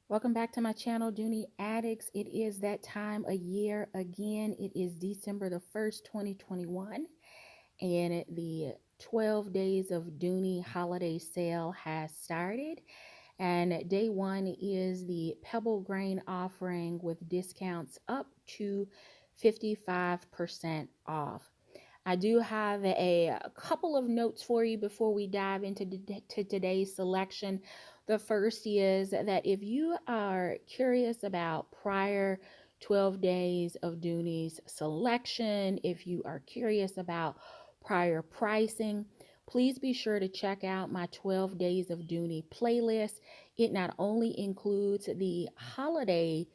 Welcome back to my channel, Dooney Addicts. It is that time of year again. It is December the 1st, 2021, and the 12 Days of Dooney holiday sale has started. And day one is the Pebble Grain offering with discounts up to 55% off. I do have a couple of notes for you before we dive into today's selection. The first is that if you are curious about prior 12 days of Dooney's selection, if you are curious about prior pricing, please be sure to check out my 12 Days of Dooney playlist. It not only includes the holiday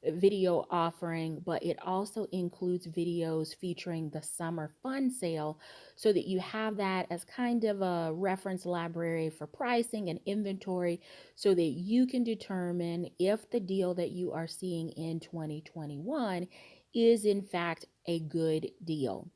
video offering, but it also includes videos featuring the summer fun sale so that you have that as kind of a reference library for pricing and inventory so that you can determine if the deal that you are seeing in 2021 is in fact a good deal.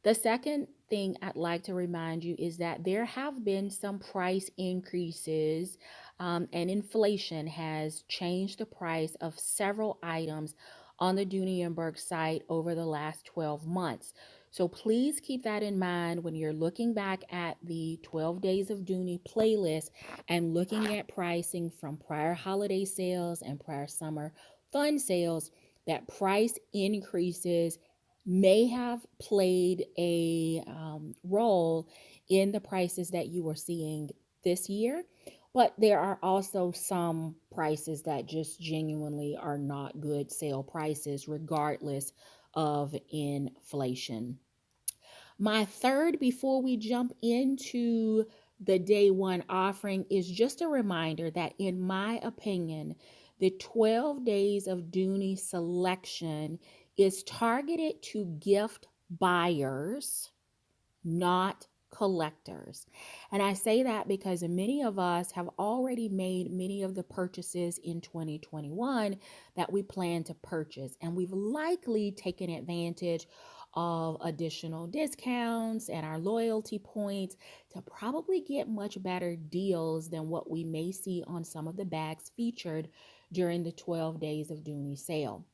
The second thing I'd like to remind you is that there have been some price increases, and inflation has changed the price of several items on the Dooney and Burke site over the last 12 months. So please keep that in mind when you're looking back at the 12 Days of Dooney playlist and looking at pricing from prior holiday sales and prior summer fun sales, that price increases may have played a role in the prices that you are seeing this year. But there are also some prices that just genuinely are not good sale prices, regardless of inflation. My third, before we jump into the day one offering, is just a reminder that, in my opinion, the 12 Days of Dooney selection is targeted to gift buyers, not collectors. And I say that because many of us have already made many of the purchases in 2021 that we plan to purchase. And we've likely taken advantage of additional discounts and our loyalty points to probably get much better deals than what we may see on some of the bags featured during the 12 Days of Dooney sale.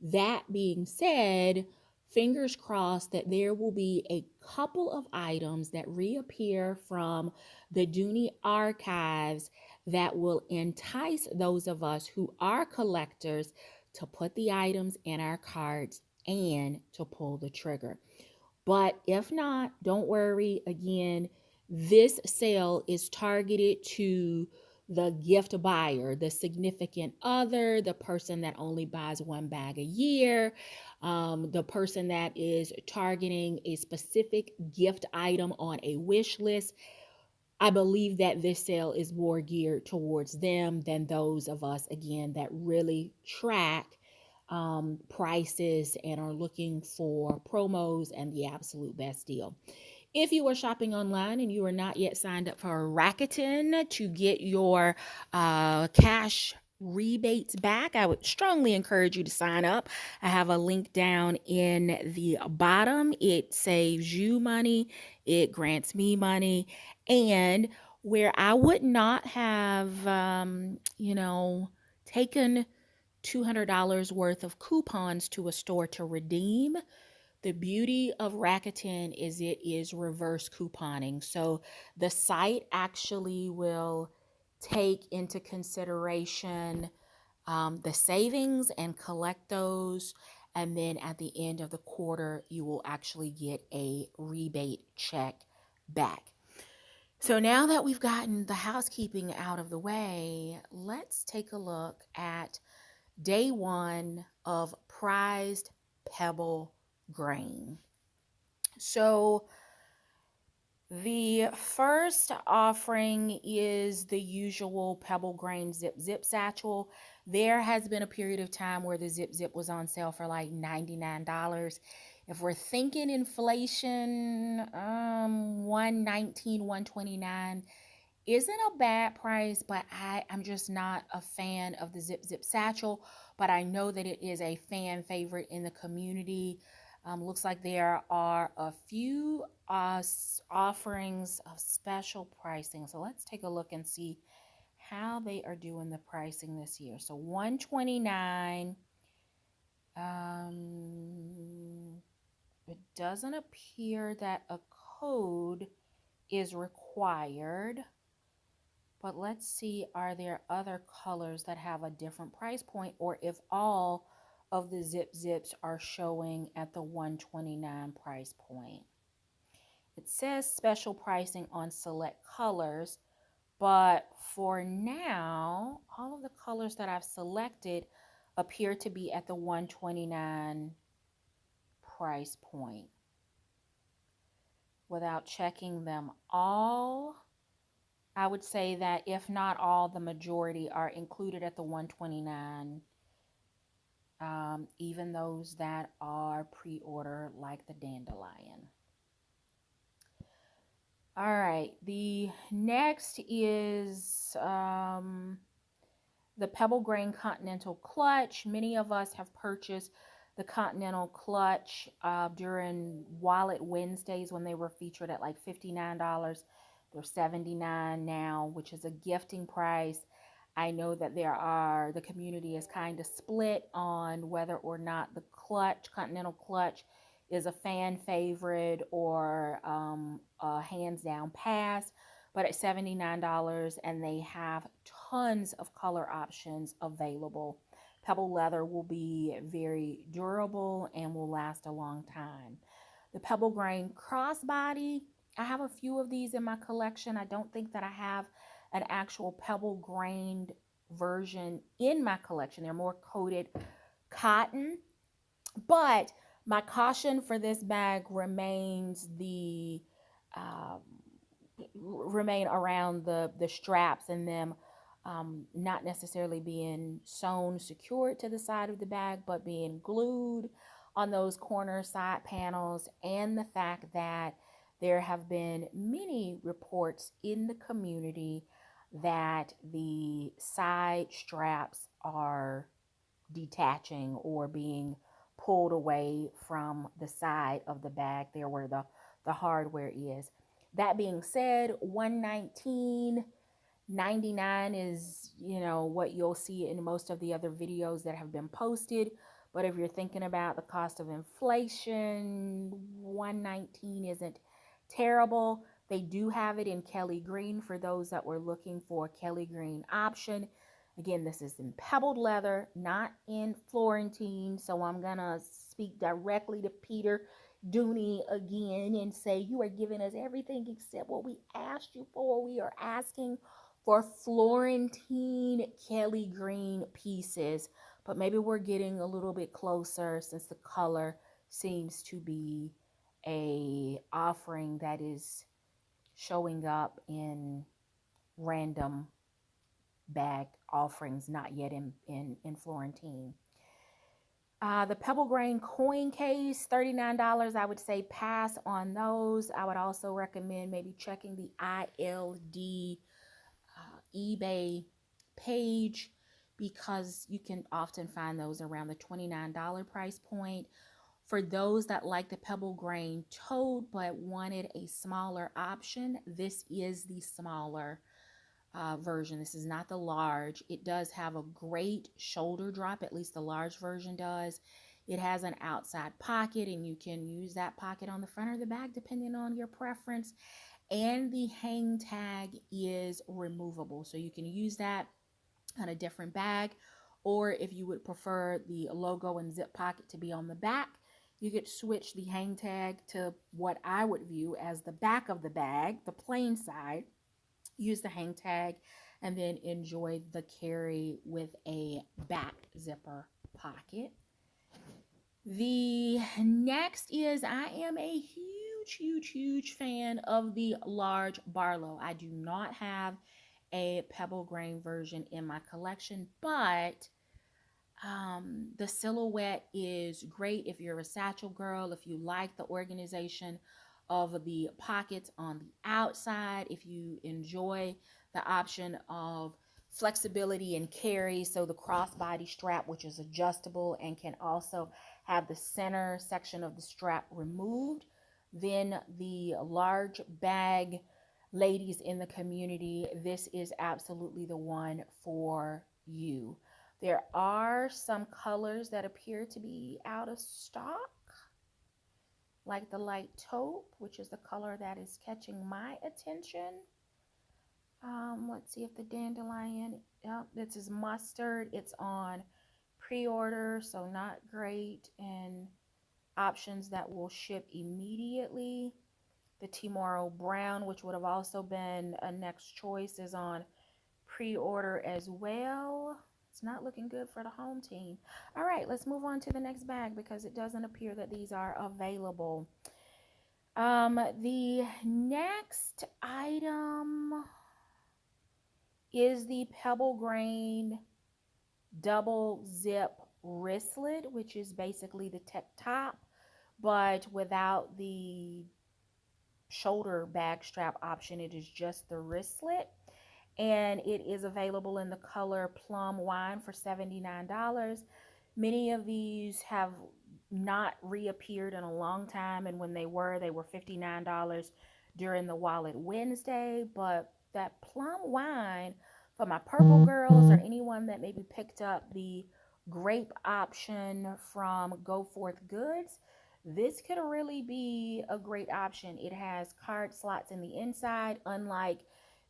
That being said, fingers crossed that there will be a couple of items that reappear from the Dooney archives that will entice those of us who are collectors to put the items in our carts and to pull the trigger. But if not, don't worry. Again, this sale is targeted to the gift buyer, the significant other, the person that only buys one bag a year, the person that is targeting a specific gift item on a wish list. I believe that this sale is more geared towards them than those of us, again, that really track prices and are looking for promos and the absolute best deal. If you are shopping online and you are not yet signed up for Rakuten to get your cash rebates back, I would strongly encourage you to sign up. I have a link down in the bottom. It saves you money, it grants me money, and where I would not have, taken $200 worth of coupons to a store to redeem. The beauty of Rakuten is it is reverse couponing. So the site actually will take into consideration the savings and collect those. And then at the end of the quarter, you will actually get a rebate check back. So now that we've gotten the housekeeping out of the way, let's take a look at day one of prized Pebble Grain. So the first offering is the usual Pebble Grain Zip Zip Satchel. There has been a period of time where the Zip Zip was on sale for like $99. If we're thinking inflation, 119, 129 isn't a bad price, but I'm just not a fan of the Zip Zip Satchel, but I know that it is a fan favorite in the community. Looks like there are a few offerings of special pricing. So let's take a look and see how they are doing the pricing this year. So $129. It doesn't appear that a code is required, but let's see, are there other colors that have a different price point, or if all of the zips are showing at the $129 price point. It says special pricing on select colors, but for now, all of the colors that I've selected appear to be at the $129 price point. Without checking them all, I would say that if not all, the majority are included at the $129. Even those that are pre-order, like the dandelion. All right, the next is the Pebble Grain Continental Clutch. Many of us have purchased the Continental Clutch during Wallet Wednesdays when they were featured at like $59. They're $79 now, which is a gifting price. I know that the community is kind of split on whether or not the clutch, Continental Clutch, is a fan favorite or a hands down pass. But at $79, and they have tons of color options available. Pebble leather will be very durable and will last a long time. The Pebble Grain crossbody, I have a few of these in my collection. I don't think that I have an actual Pebble Grain version in my collection. They're more coated cotton, but my caution for this bag remains remain around the straps and them not necessarily being sewn secured to the side of the bag, but being glued on those corner side panels, and the fact that there have been many reports in the community that the side straps are detaching or being pulled away from the side of the bag there where the hardware is. That being said, $119.99 is, what you'll see in most of the other videos that have been posted. But if you're thinking about the cost of inflation, $119 isn't terrible. They do have it in Kelly Green for those that were looking for a Kelly Green option. Again, this is in pebbled leather, not in Florentine. So I'm going to speak directly to Peter Dooney again and say, you are giving us everything except what we asked you for. We are asking for Florentine Kelly Green pieces, but maybe we're getting a little bit closer since the color seems to be a offering that is showing up in random bag offerings, not yet in Florentine. The Pebble Grain coin case, $39. I would say pass on those. I would also recommend maybe checking the ILD eBay page, because you can often find those around the $29 price point. For those that like the Pebble Grain tote but wanted a smaller option, this is the smaller version. This is not the large. It does have a great shoulder drop, at least the large version does. It has an outside pocket, and you can use that pocket on the front or the back depending on your preference. And the hang tag is removable, so you can use that on a different bag, or if you would prefer the logo and zip pocket to be on the back, you could switch the hang tag to what I would view as the back of the bag, the plain side. Use the hang tag and then enjoy the carry with a back zipper pocket. The next is, I am a huge fan of the large Barlow. I do not have a Pebble Grain version in my collection, but the silhouette is great if you're a satchel girl, if you like the organization of the pockets on the outside, if you enjoy the option of flexibility and carry, so the crossbody strap, which is adjustable and can also have the center section of the strap removed, then the large bag, ladies in the community, this is absolutely the one for you. There are some colors that appear to be out of stock, like the light taupe, which is the color that is catching my attention. Let's see if the dandelion, yep, this is mustard. It's on pre-order, so not great, and options that will ship immediately. The Tomorrow Brown, which would have also been a next choice, is on pre-order as well. It's not looking good for the home team. All right, let's move on to the next bag because it doesn't appear that these are available. The next item is the Pebble Grain double zip wristlet, which is basically the tech top, but without the shoulder bag strap option. It is just the wristlet, and it is available in the color plum wine for $79. Many of these have not reappeared in a long time, and when they were $59 during the Wallet Wednesday. But that plum wine, for my purple girls or anyone that maybe picked up the grape option from Go Forth Goods, this could really be a great option. It has card slots in the inside, unlike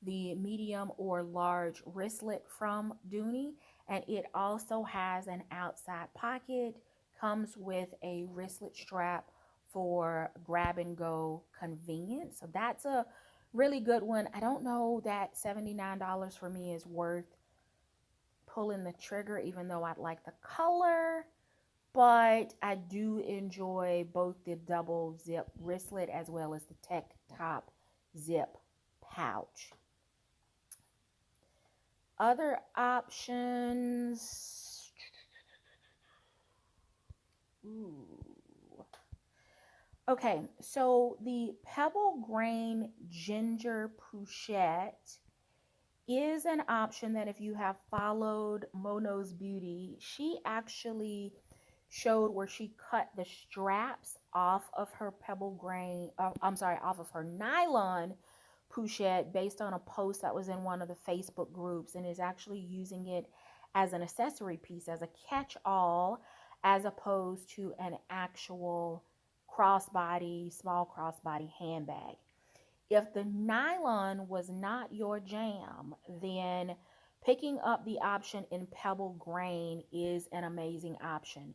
the medium or large wristlet from Dooney, and it also has an outside pocket, comes with a wristlet strap for grab and go convenience. So that's a really good one. I don't know that $79 for me is worth pulling the trigger, even though I'd like the color, but I do enjoy both the double zip wristlet as well as the tech top zip pouch. Other options. Ooh. Okay, so the Pebble Grain Ginger Pouchette is an option that if you have followed Mono's Beauty, she actually showed where she cut the straps off of her Pebble Grain, off of her nylon Pouchette based on a post that was in one of the Facebook groups, and is actually using it as an accessory piece, as a catch-all, as opposed to an actual small crossbody handbag. If the nylon was not your jam, then picking up the option in Pebble Grain is an amazing option.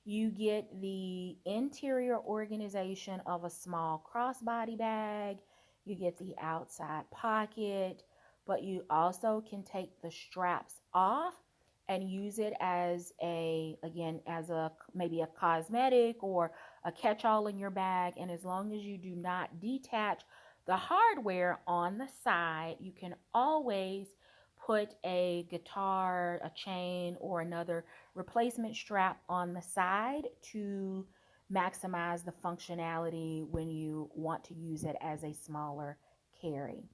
You get the interior organization of a small crossbody bag, you get the outside pocket, but you also can take the straps off and use it as maybe a cosmetic or a catch-all in your bag. And as long as you do not detach the hardware on the side, you can always put a guitar, a chain, or another replacement strap on the side to maximize the functionality when you want to use it as a smaller carry.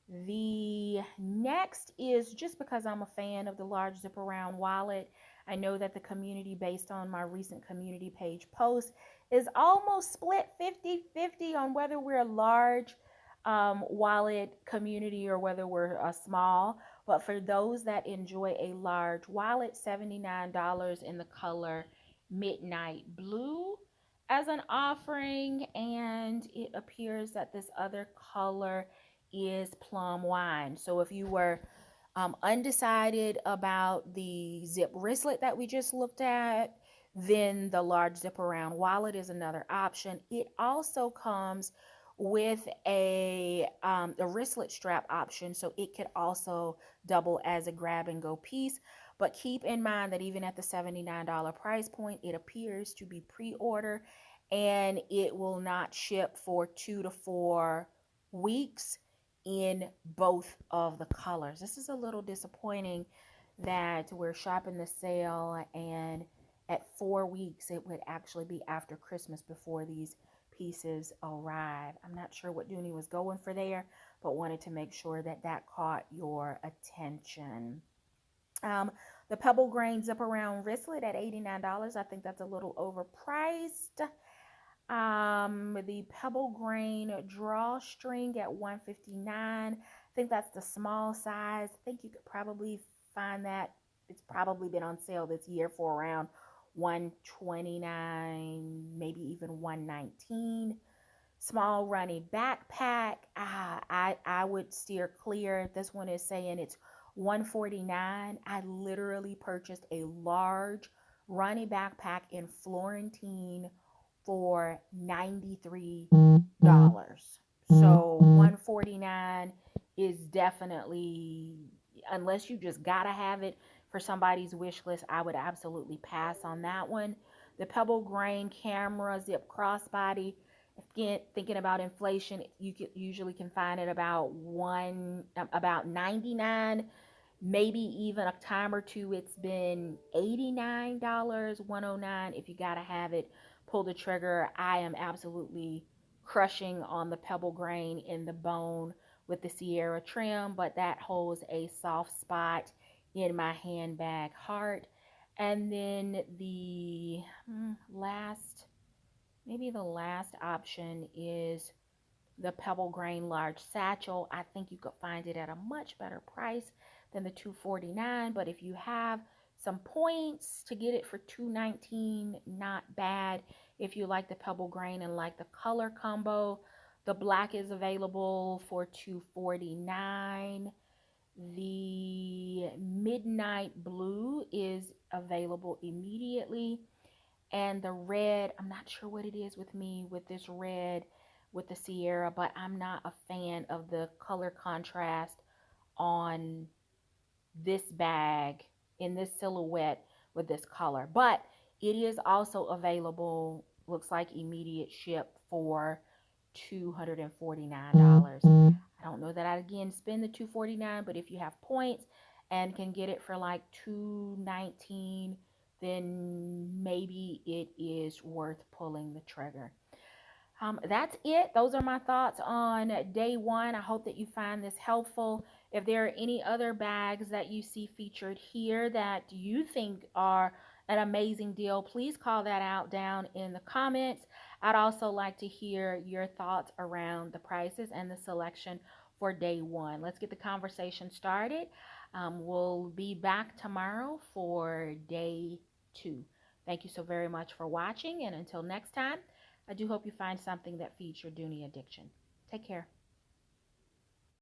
The next is, just because I'm a fan of the large zip around wallet, I know that the community, based on my recent community page post, is almost split 50-50 on whether we're a large wallet community or whether we're a small. But for those that enjoy a large wallet, $79 in the color Midnight Blue as an offering, and it appears that this other color is plum wine. So if you were undecided about the zip wristlet that we just looked at, then the large zip around wallet is another option. It also comes with a wristlet strap option, so it could also double as a grab and go piece. But keep in mind that even at the $79 price point, it appears to be pre-order, and it will not ship for 2 to 4 weeks in both of the colors. This is a little disappointing that we're shopping the sale, and at 4 weeks it would actually be after Christmas before these pieces arrive. I'm not sure what Dooney was going for there, but wanted to make sure that that caught your attention. The Pebble Grain zip around wristlet at $89. I think that's a little overpriced. The Pebble Grain drawstring at 159. I think that's the small size. I think you could probably find that. It's probably been on sale this year for around 129, maybe even 119. Small runny backpack. I would steer clear. This one is saying it's 149. I literally purchased a large runny backpack in Florentine for $93. So 149 is definitely, unless you just gotta have it for somebody's wish list, I would absolutely pass on that one. The Pebble Grain camera zip crossbody. Again, thinking about inflation, you usually can find it about 99, maybe even a time or two it's been $89, 109. If you gotta have it, pull the trigger. I am absolutely crushing on the Pebble Grain in the bone with the Sierra trim, but that holds a soft spot in my handbag heart. And then the last, maybe the last option is the Pebble Grain large satchel. I think you could find it at a much better price than the 249, but if you have some points to get it for 219, not bad. If you like the Pebble Grain and like the color combo, the black is available for 249. The midnight blue is available immediately, and the red, I'm not sure what it is with me with this red with the Sierra, but I'm not a fan of the color contrast on this bag in this silhouette with this color. But it is also available, looks like immediate ship for $249. I don't know that I'd again spend the $249, but if you have points and can get it for like $219, then maybe it is worth pulling the trigger. That's it. Those are my thoughts on day one. I hope that you find this helpful. If there are any other bags that you see featured here that you think are an amazing deal, please call that out down in the comments. I'd also like to hear your thoughts around the prices and the selection for day one. Let's get the conversation started. We'll be back tomorrow for day two. Thank you so very much for watching, and until next time, I do hope you find something that feeds your Dooney addiction. Take care.